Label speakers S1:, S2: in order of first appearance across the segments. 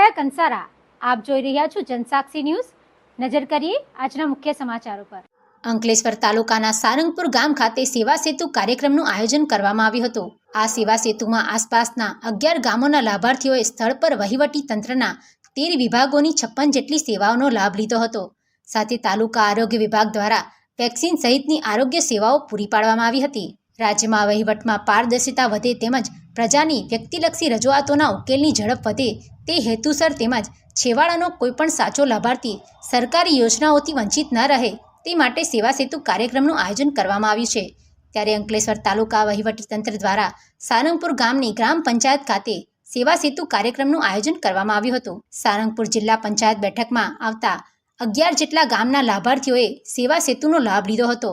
S1: વિધાયક કંસારા આપ જોઈ રહ્યા છો જનસાક્ષી ન્યૂઝ। નજર કરીએ આજના મુખ્ય સમાચારો પર। અંકલેશ્વર તાલુકાના સારંગપુર ગામ ખાતે સેવા સેતુ કાર્યક્રમનું આયોજન કરવામાં આવ્યું હતું। આ સેવા સેતુમાં આસપાસના 11 ગામોના લાભાર્થીઓએ સ્થળ પર વહીવટી તંત્રના 13 વિભાગોની 56 જેટલી સેવાઓનો લાભ લીધો હતો। સાથે તાલુકા આરોગ્ય વિભાગ દ્વારા વેક્સિન સહિતની આરોગ્ય સેવાઓ પૂરી પાડવામાં આવી હતી। રાજ્યમાં વહીવટમાં પારદર્શિતા વધે તેમજ પ્રજાની વ્યક્તિલક્ષી રજૂઆતોના ઉકેલની ઝડપ વધે તે હેતુસર તેમજ છેવાડાનો કોઈપણ સાચો લાભાર્થી સરકારી યોજનાઓથી વંચિત ન રહે તે માટે સેવા સેતુ કાર્યક્રમનું આયોજન કરવામાં આવ્યું છે। ત્યારે અંકલેશ્વર તાલુકા વહીવટીતંત્ર દ્વારા સારંગપુર ગામની ગ્રામ પંચાયત ખાતે સેવા સેતુ કાર્યક્રમનું આયોજન કરવામાં આવ્યું હતું। સારંગપુર જિલ્લા પંચાયત બેઠકમાં આવતા 11 જેટલા ગામના લાભાર્થીઓએ સેવા સેતુનો લાભ લીધો હતો।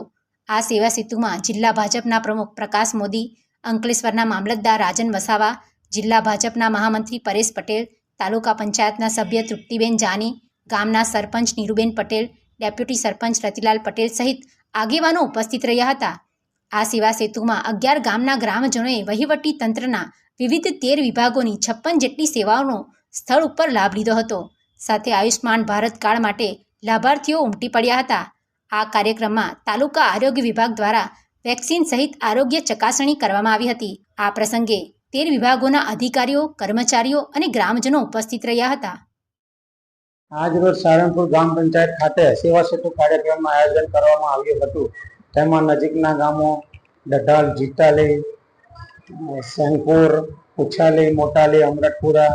S1: આ સેવા સેતુમાં જિલ્લા ભાજપના પ્રમુખ પ્રકાશ મોદી, અંકલેશ્વરના મામલતદાર રાજન વસાવા, જિલ્લા ભાજપના મહામંત્રી પરેશ પટેલ, તાલુકા પંચાયતના સભ્ય તૃપ્તિબેન જાની, ગામના સરપંચ નીરુબેન પટેલ, ડેપ્યુટી સરપંચ રતિલાલ પટેલ સહિત આગેવાનો ઉપસ્થિત રહ્યા હતા। આ સેવા સેતુમાં 11 ગામના ગ્રામજનોએ વહીવટી તંત્રના વિવિધ 13 વિભાગોની 56 જેટલી સેવાઓનો સ્થળ ઉપર લાભ લીધો હતો। સાથે આયુષ્માન ભારત કાર્ડ માટે લાભાર્થીઓ ઉમટી પડ્યા હતા। આ કાર્યક્રમમાં તાલુકા આરોગ્ય વિભાગ દ્વારા વેક્સિન સહિત આરોગ્ય ચકાસણી કરવામાં આવી હતી। આ પ્રસંગે 13 વિભાગોના અધિકારીઓ, કર્મચારીઓ અને ગ્રામજનો ઉપસ્થિત રહ્યા હતા।
S2: આજરોજ સારંગપુર ગ્રામ પંચાયત ખાતે સેવા સેતુ કાર્યક્રમનું આયોજન કરવામાં આવ્યું હતું। તેમાં નજીકના ગામો ડઢાલ, જીતાલી, સેંગપુર, ઉછાલી, મોટાલી, અમરતપુરા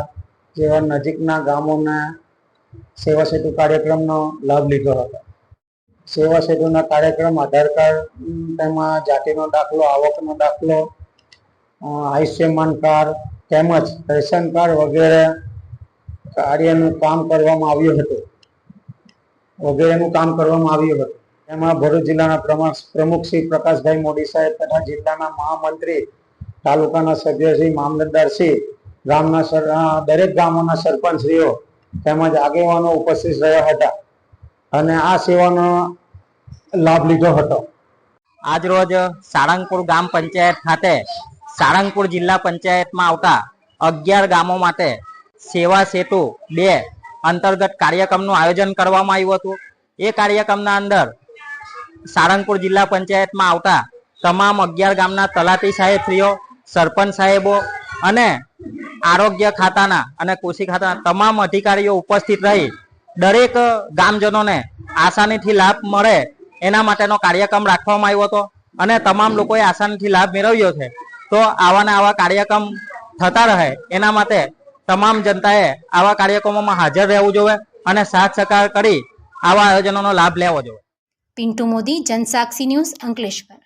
S2: જેવા નજીકના ગામોના સેવા સેતુ કાર્યક્રમનો લાભ લીધો હતો। સેવા સેતુના કાર્યક્રમ આધાર કાર્ડ, તેમાં જાતિનો દાખલો, આવકનો દાખલો, આયુષ્યમાન કાર્ડ તેમજ રેશન કાર્ડ વગેરે કાર્યનું કામ કરવામાં આવ્યું હતું એમાં ભરૂચ જિલ્લાના પ્રમુખ શ્રી પ્રકાશભાઈ મોદી સાહેબ તથા જિલ્લાના મહામંત્રી, તાલુકાના સભ્ય શ્રી, મામલતદાર શ્રી, ગામના દરેક ગામોના સરપંચશ્રીઓ તેમજ આગેવાનો ઉપસ્થિત રહ્યા હતા અને આ સેવાનો લાભ લીધો હતો।
S3: આજરોજ સારંગપુર ગામ પંચાયત ખાતે સારંગપુર જિલ્લા પંચાયતમાં આવતા 11 ગામો માટે સેવા સેતુ 2 અંતર્ગત કાર્યક્રમનું આયોજન કરવામાં આવ્યું હતું। એ કાર્યક્રમના અંદર સારંગપુર જિલ્લા પંચાયતમાં આવતા તમામ 11 ગામના તલાટી સાહેબશ્રીઓ, સરપંચ સાહેબો અને આરોગ્ય ખાતાના અને કૃષિ ખાતાના તમામ અધિકારીઓ ઉપસ્થિત રહી દરેક ગામજનોને આસાનીથી લાભ મળે એના માટેનો કાર્યક્રમ રાખવામાં આવ્યો હતો અને તમામ લોકોએ આસાનીથી લાભ મેળવ્યો છે। તો આવાના આવા કાર્યક્રમ થતા રહે એના માટે તમામ જનતાએ આવા કાર્યક્રમોમાં હાજર રહેવું જોઈએ અને સાથ સહકાર કરી આવા આયોજનોનો લાભ લેવો જોઈએ।
S1: પિન્ટુ મોદી, જનસાક્ષી ન્યૂઝ, અંકલેશ્વર।